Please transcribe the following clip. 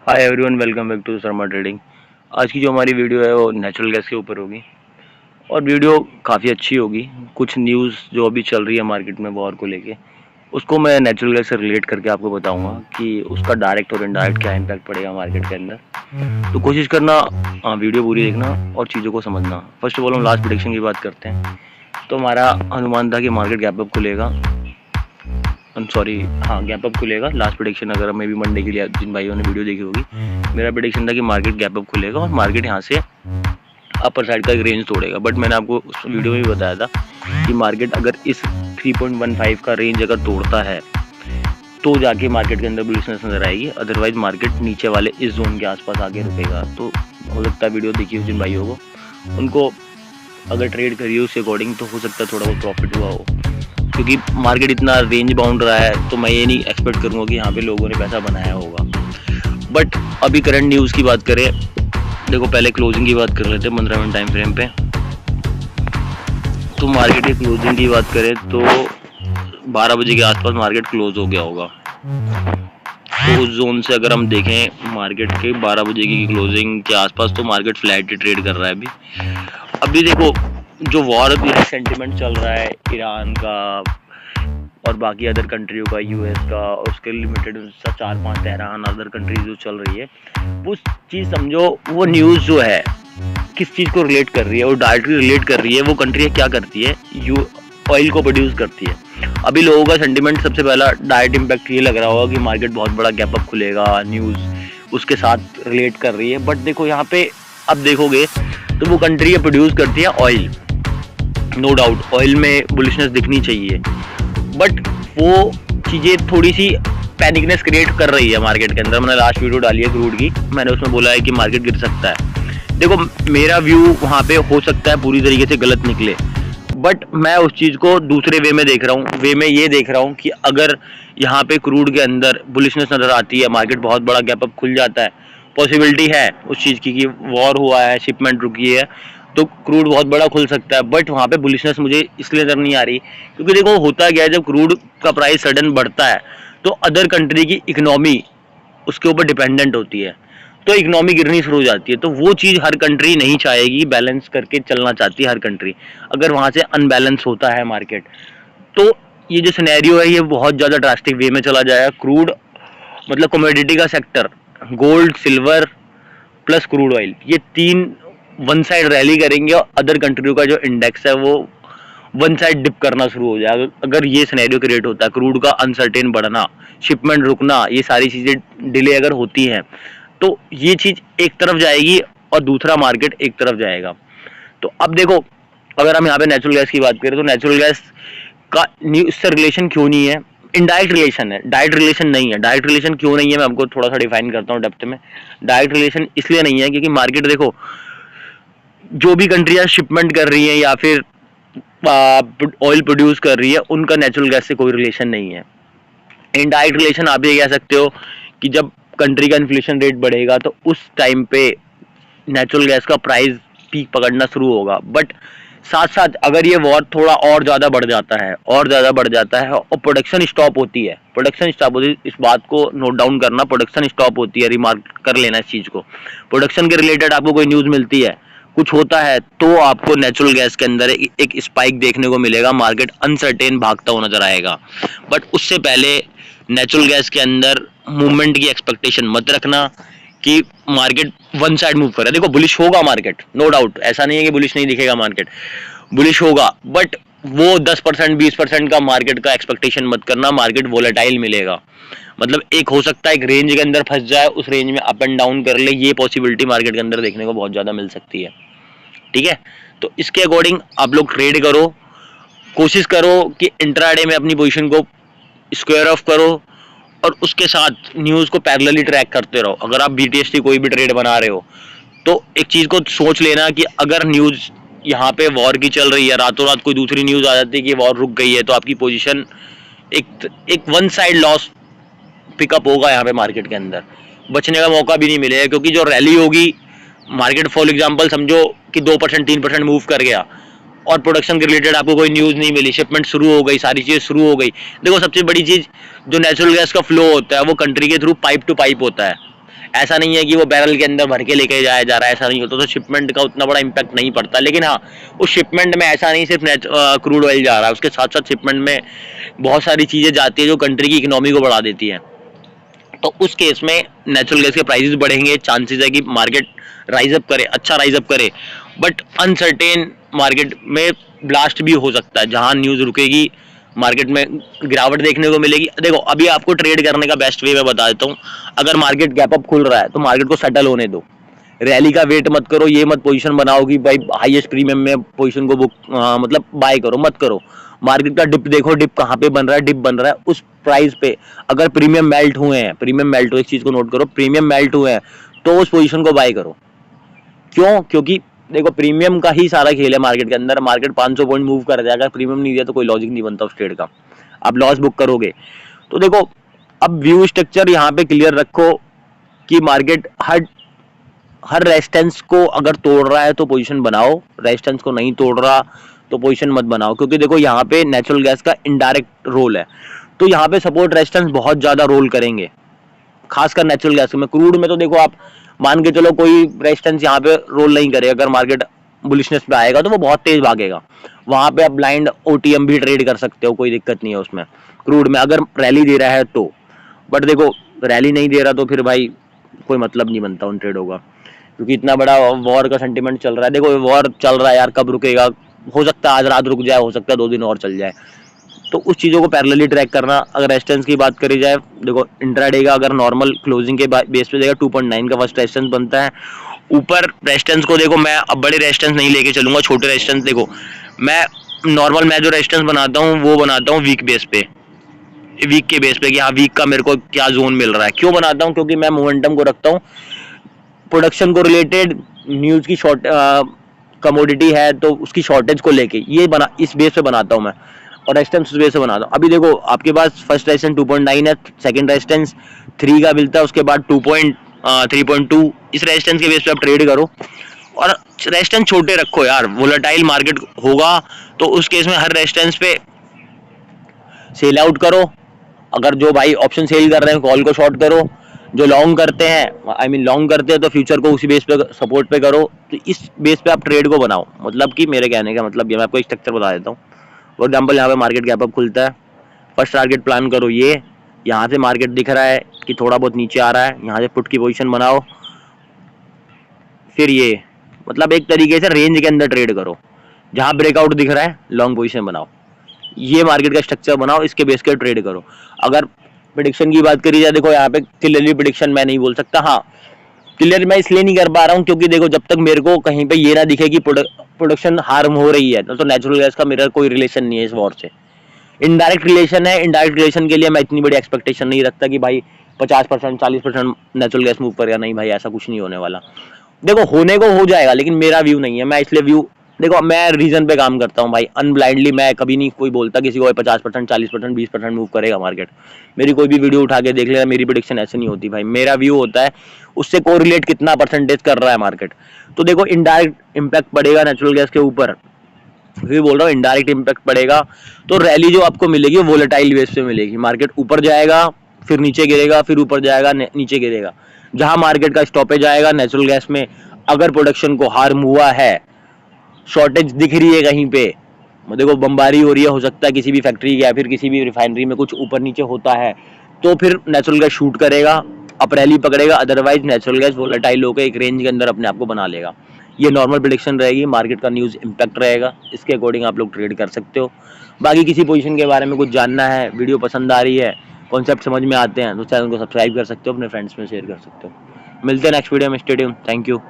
Hi everyone, welcome back to Sharma trading. आज की जो हमारी वीडियो है वो नेचुरल गैस के ऊपर होगी और वीडियो काफ़ी अच्छी होगी। कुछ न्यूज़ जो अभी चल रही है मार्केट में वॉर को लेके, उसको मैं नेचुरल गैस से रिलेट करके आपको बताऊंगा कि उसका डायरेक्ट और इनडायरेक्ट क्या इम्पैक्ट पड़ेगा मार्केट के अंदर। तो कोशिश करना वीडियो पूरी देखना और चीज़ों को समझना। फर्स्ट ऑफ ऑल हम लास्ट प्रेडिक्शन की बात करते हैं। तो हमारा अनुमान था कि मार्केट गैप अप खुलेगा, गैप अप खुलेगा। लास्ट प्रेडिक्शन अगर मे भी मंडे के लिए जिन भाइयों ने वीडियो देखी होगी, मेरा प्रेडिक्शन था कि मार्केट गैप अप खुलेगा और मार्केट यहाँ से अपर साइड का एक रेंज तोड़ेगा। बट मैंने आपको उस वीडियो में भी बताया था कि मार्केट अगर इस 3.15 का रेंज अगर तोड़ता है तो जाके मार्केट के अंदर बुलिशनेस नजर आएगी, अदरवाइज मार्केट नीचे वाले इस जोन के आसपास आगे रुकेगा। तो हो सकता है वीडियो देखी हो जिन भाइयों को, उनको अगर ट्रेड करिए उसके अकॉर्डिंग तो हो सकता है थोड़ा बहुत प्रॉफिट हुआ हो, क्योंकि मार्केट इतना रेंज बाउंड रहा है तो मैं ये नहीं एक्सपेक्ट करूँगा कि यहाँ पे लोगों ने पैसा बनाया होगा। बट अभी करंट न्यूज़ की बात करें, देखो पहले क्लोजिंग की बात कर लेते हैं 15 मिनट टाइम फ्रेम पे। तो मार्केट की क्लोजिंग की बात करें तो 12 बजे के आसपास मार्केट क्लोज हो गया होगा। तो उस जोन से अगर हम देखें मार्केट के 12 बजे की क्लोजिंग के आसपास, तो मार्केट फ्लैट ट्रेड कर रहा है अभी देखो जो वॉर सेंटिमेंट चल रहा है ईरान का और बाकी अदर कंट्रियों का, यूएस का, और उसके लिमिटेड 4-5 तेहरान अदर कंट्रीज जो चल रही है, वो चीज़ समझो वो न्यूज़ जो है किस चीज़ को रिलेट कर रही है, वो डायरेक्टली रिलेट कर रही है। वो कंट्री क्या करती है, ऑयल को प्रोड्यूस करती है। अभी लोगों का सेंटिमेंट सबसे पहला डायरेक्ट इम्पैक्ट ये लग रहा होगा कि मार्केट बहुत बड़ा गैप अप खुलेगा, न्यूज़ उसके साथ रिलेट कर रही है। बट देखो यहाँ पे अब देखोगे तो वो कंट्री प्रोड्यूस करती है ऑयल, नो डाउट ऑयल में बुलिशनेस दिखनी चाहिए, बट वो चीज़ें थोड़ी सी पैनिकनेस क्रिएट कर रही है मार्केट के अंदर। मैंने लास्ट वीडियो डाली है क्रूड की, मैंने उसमें बोला है कि मार्केट गिर सकता है। देखो मेरा व्यू वहाँ पे हो सकता है पूरी तरीके से गलत निकले, बट मैं उस चीज़ को दूसरे वे में देख रहा हूँ। वे में ये देख रहा हूँ कि अगर यहाँ पे क्रूड के अंदर बुलिशनेस नज़र आती है, मार्केट बहुत बड़ा गैप अप खुल जाता है, पॉसिबिलिटी है उस चीज़ की कि वॉर हुआ है, शिपमेंट रुकी है, तो क्रूड बहुत बड़ा खुल सकता है। बट वहाँ पे बुलिशनेस मुझे इसलिए नजर नहीं आ रही क्योंकि देखो होता क्या है, जब क्रूड का प्राइस सडन बढ़ता है तो अदर कंट्री की इकोनॉमी उसके ऊपर डिपेंडेंट होती है, तो इकोनॉमी गिरनी शुरू हो जाती है। तो वो चीज़ हर कंट्री नहीं चाहेगी, बैलेंस करके चलना चाहती है हर कंट्री। अगर वहाँ से अनबैलेंस होता है मार्केट, तो ये जो सिनेरियो है ये बहुत ज़्यादा ड्रास्टिक वे में चला जाएगा। क्रूड मतलब कमोडिटी का sector, gold, silver plus crude oil, ये तीन वन साइड रैली करेंगे और अदर कंट्रियों का जो इंडेक्स है वो वन साइड डिप करना शुरू हो जाएगा। अगर ये सिनेरियो क्रिएट होता है, क्रूड का अनसर्टेन बढ़ना, शिपमेंट रुकना, ये सारी चीज़ें डिले अगर होती हैं, तो ये चीज़ एक तरफ जाएगी और दूसरा मार्केट एक तरफ जाएगा। तो अब देखो अगर हम यहाँ पे नेचुरल गैस की बात करें तो नेचुरल गैस का इससे रिलेशन क्यों नहीं है, इनडायरेक्ट रिलेशन है, डायरेक्ट रिलेशन नहीं है। डायरेक्ट रिलेशन क्यों नहीं है मैं आपको थोड़ा सा डिफाइन करता हूँ डेप्थ में। डायरेक्ट रिलेशन इसलिए नहीं है क्योंकि मार्केट देखो जो भी कंट्रियां शिपमेंट कर रही हैं या फिर ऑयल प्रोड्यूस कर रही है, उनका नेचुरल गैस से कोई रिलेशन नहीं है। इनडायरेक्ट रिलेशन आप ये कह सकते हो कि जब कंट्री का इन्फ्लेशन रेट बढ़ेगा तो उस टाइम पे नेचुरल गैस का प्राइस पीक पकड़ना शुरू होगा। बट साथ साथ अगर ये वॉर थोड़ा और ज़्यादा बढ़ जाता है और प्रोडक्शन स्टॉप होती है, इस बात को नोट डाउन करना, प्रोडक्शन स्टॉप होती है, रिमार्क कर लेना इस चीज़ को। प्रोडक्शन के रिलेटेड आपको कोई न्यूज़ मिलती है, कुछ होता है, तो आपको नेचुरल गैस के अंदर एक स्पाइक देखने को मिलेगा, मार्केट अनसर्टेन भागता हुआ नजर आएगा। बट उससे पहले नेचुरल गैस के अंदर मूवमेंट की एक्सपेक्टेशन मत रखना कि मार्केट वन साइड मूव करे। देखो बुलिश होगा मार्केट, नो डाउट, ऐसा नहीं है कि बुलिश नहीं दिखेगा, मार्केट बुलिश होगा, बट वो 10% 20% का मार्केट का एक्सपेक्टेशन मत करना। मार्केट वोलेटाइल मिलेगा, मतलब एक हो सकता है एक रेंज के अंदर फंस जाए, उस रेंज में अप एंड डाउन कर ले, ये पॉसिबिलिटी मार्केट के अंदर देखने को बहुत ज़्यादा मिल सकती है। ठीक है, तो इसके अकॉर्डिंग आप लोग ट्रेड करो, कोशिश करो कि इंट्राडे में अपनी पोजीशन को स्क्वायर ऑफ करो और उसके साथ न्यूज़ को पैरेलली ट्रैक करते रहो। अगर आप BTST कोई भी ट्रेड बना रहे हो तो एक चीज़ को सोच लेना कि अगर न्यूज़ यहाँ पे वॉर की चल रही है, रातों रात कोई दूसरी न्यूज़ आ जाती है कि वॉर रुक गई है, तो आपकी पोजीशन एक वन साइड लॉस पिकअप होगा यहाँ पे मार्केट के अंदर, बचने का मौका भी नहीं मिलेगा। क्योंकि जो रैली होगी, मार्केट फॉर एग्जांपल समझो कि 2% 3% मूव कर गया और प्रोडक्शन के रिलेटेड आपको कोई न्यूज़ नहीं मिली, शिपमेंट शुरू हो गई, सारी चीज़ें शुरू हो गई। देखो सबसे बड़ी चीज़ जो नेचुरल गैस का फ्लो होता है वो कंट्री के थ्रू पाइप टू पाइप होता है, ऐसा नहीं है कि वो बैरल के अंदर भर के लेके जाया जा रहा है, ऐसा नहीं होता, तो शिपमेंट का उतना बड़ा इम्पैक्ट नहीं पड़ता। लेकिन हाँ, उस शिपमेंट में ऐसा नहीं सिर्फ क्रूड ऑयल जा रहा है, उसके साथ साथ शिपमेंट में बहुत सारी चीज़ें जाती है जो कंट्री की इकोनॉमी को बढ़ा देती है। तो उस केस में नेचुरल गैस के प्राइसेस बढ़ेंगे, चांसेस है कि मार्केट राइज अप करे, अच्छा राइज अप करे, बट अनसर्टेन मार्केट में ब्लास्ट भी हो सकता है। जहां न्यूज़ रुकेगी मार्केट में गिरावट देखने को मिलेगी। देखो अभी आपको ट्रेड करने का बेस्ट वे मैं बता देता हूँ। अगर मार्केट गैप अप खुल रहा है तो मार्केट को सेटल होने दो, रैली का वेट मत करो, ये मत पोजीशन बनाओ कि भाई हाईएस्ट प्रीमियम में पोजीशन को बुक मतलब बाय करो, मत करो। मार्केट का डिप देखो, डिप कहाँ पे बन रहा है, डिप बन रहा है उस प्राइस पे। अगर प्रीमियम मेल्ट हुए हैं, प्रीमियम मेल्ट हो, एक चीज को नोट करो, प्रीमियम मेल्ट हुए हैं तो उस पोजीशन को बाय करो। क्यों? क्योंकि देखो प्रीमियम का ही सारा खेल है मार्केट के अंदर। मार्केट 500 पॉइंट मूव कर जाएगा, प्रीमियम नहीं दिया तो कोई लॉजिक नहीं बनता उस ट्रेड का, आप लॉस बुक करोगे। तो देखो अब व्यू स्ट्रक्चर यहाँ पे क्लियर रखो कि मार्केट हर रेजिस्टेंस को अगर तोड़ रहा है तो पोजीशन बनाओ, रेजिस्टेंस को नहीं तोड़ रहा तो पोजीशन मत बनाओ। क्योंकि देखो यहाँ पे नेचुरल गैस का इनडायरेक्ट रोल है, तो यहाँ पे सपोर्ट रेजिस्टेंस बहुत ज्यादा रोल करेंगे, खासकर नेचुरल गैस में। क्रूड में तो देखो आप मान के चलो कोई रेजिस्टेंस यहाँ पे रोल नहीं करेगा। अगर मार्केट बुलिशनेस पे आएगा तो वो बहुत तेज भागेगा, वहां पे आप ब्लाइंड ओटीएम भी ट्रेड कर सकते हो, कोई दिक्कत नहीं है उसमें। क्रूड में अगर रैली दे रहा है तो, बट देखो रैली नहीं दे रहा तो फिर भाई कोई मतलब नहीं बनता उन ट्रेडों का, क्योंकि इतना बड़ा वॉर का सेंटीमेंट चल रहा है। देखो वॉर चल रहा है यार, कब रुकेगा? हो सकता है आज रात रुक जाए, हो सकता है 2 दिन और चल जाए। तो उस चीज़ों को पैरेलली ट्रैक करना। अगर रेजिस्टेंस की बात करी जाए, देखो इंट्राडे का अगर नॉर्मल क्लोजिंग के बेस पे देगा 2.9 का फर्स्ट रेजिस्टेंस बनता है। ऊपर रेजिस्टेंस को देखो, मैं अब बड़े रेजिस्टेंस नहीं लेके चलूंगा, छोटे रेजिस्टेंस देखो मैं नॉर्मल, मैं जो रेजिस्टेंस बनाता हूँ वो बनाता हूँ वीक बेस पे, वीक के बेस पे कि हाँ वीक का मेरे को क्या जोन मिल रहा है। क्यों बनाता हूँ? क्योंकि मैं मोमेंटम को रखता हूँ, प्रोडक्शन को रिलेटेड न्यूज की शॉर्ट कमोडिटी है तो उसकी शॉर्टेज को लेके ये बना, इस बेस पे बनाता हूँ मैं, और रेजिस्टेंस उस बेस पे बनाता हूँ। अभी देखो आपके पास फर्स्ट रेजिस्टेंस 2.9 है, सेकंड रेजिस्टेंस 3 का मिलता है, उसके बाद 3.2, इस रेजिस्टेंस के बेस पे आप ट्रेड करो और रेजिस्टेंस छोटे रखो यार। वोलेटाइल मार्केट होगा तो उस केस में हर रेजिस्टेंस पे सेल आउट करो। अगर जो भाई ऑप्शन सेल कर रहे हैं कॉल को शॉर्ट करो, जो लॉन्ग करते हैं आई मीन लॉन्ग करते हैं तो फ्यूचर को उसी बेस पे सपोर्ट पे करो। तो इस बेस पे आप ट्रेड को बनाओ। मतलब कि मेरे कहने का मतलब ये, मैं आपको एक स्ट्रक्चर बता देता हूँ। फॉर एग्जाम्पल यहाँ पे मार्केट गैप अप खुलता है, फर्स्ट टारगेट प्लान करो ये, यहाँ से मार्केट दिख रहा है कि थोड़ा बहुत नीचे आ रहा है, यहाँ से पुट की पोजीशन बनाओ, फिर ये मतलब एक तरीके से रेंज के अंदर ट्रेड करो, जहाँ ब्रेकआउट दिख रहा है लॉन्ग पोजीशन बनाओ। ये मार्केट का स्ट्रक्चर बनाओ, इसके बेस के ट्रेड करो। अगर प्रेडिक्शन की बात करी जाए, देखो यहाँ पे क्लियरली प्रेडिक्शन मैं नहीं बोल सकता। हाँ क्लियर मैं इसलिए नहीं कर पा रहा हूँ क्योंकि देखो जब तक मेरे को कहीं पे ये ना दिखे कि प्रोडक्शन हार्म हो रही है तो नेचुरल गैस का मेरा कोई रिलेशन नहीं है इस वॉर से। इनडायरेक्ट रिलेशन है, इनडायरेक्ट रिलेशन के लिए मैं इतनी बड़ी एक्सपेक्टेशन नहीं रखता कि भाई 50% 40% नेचुरल गैस मूव करेगा। नहीं भाई, ऐसा कुछ नहीं होने वाला। देखो होने को हो जाएगा लेकिन मेरा व्यू नहीं है। मैं इसलिए व्यू, देखो मैं रीजन पे काम करता हूँ भाई, अनब्लाइंडली मैं कभी नहीं कोई बोलता किसी को 50% 40% 20% मूव करेगा मार्केट। मेरी कोई भी वीडियो उठा के देख लेना, मेरी प्रेडिक्शन ऐसे नहीं होती भाई। मेरा व्यू होता है उससे कोरिलेट कितना परसेंटेज कर रहा है मार्केट। तो देखो इनडायरेक्ट इम्पैक्ट पड़ेगा नेचुरल गैस के ऊपर, फिर बोल रहा हूँ इनडायरेक्ट इम्पैक्ट पड़ेगा। तो रैली जो आपको मिलेगी वो वोलेटाइल बेस पे मिलेगी। मार्केट ऊपर जाएगा, फिर नीचे गिरेगा, फिर ऊपर जाएगा, नीचे गिरेगा। जहां मार्केट का स्टॉपेज आएगा नेचुरल गैस में, अगर प्रोडक्शन को हार्म हुआ है, शॉर्टेज दिख रही है कहीं पे, देखो बमबारी हो रही है, हो सकता है किसी भी फैक्ट्री या फिर किसी भी रिफाइनरी में कुछ ऊपर नीचे होता है, तो फिर नेचुरल गैस शूट करेगा, अप रैली पकड़ेगा। अदरवाइज नेचुरल गैस वोलेटाइल होकर एक रेंज के अंदर अपने आप को बना लेगा। ये नॉर्मल प्रेडिक्शन रहेगी, मार्केट का न्यूज़ इम्पैक्ट रहेगा, इसके अकॉर्डिंग आप लोग ट्रेड कर सकते हो। बाकी किसी पोजीशन के बारे में कुछ जानना है, वीडियो पसंद आ रही है, कॉन्सेप्ट समझ में आते हैं तो चैनल को सब्सक्राइब कर सकते हो, अपने फ्रेंड्स में शेयर कर सकते हो। मिलते हैं नेक्स्ट वीडियो में। Stay tuned, thank you.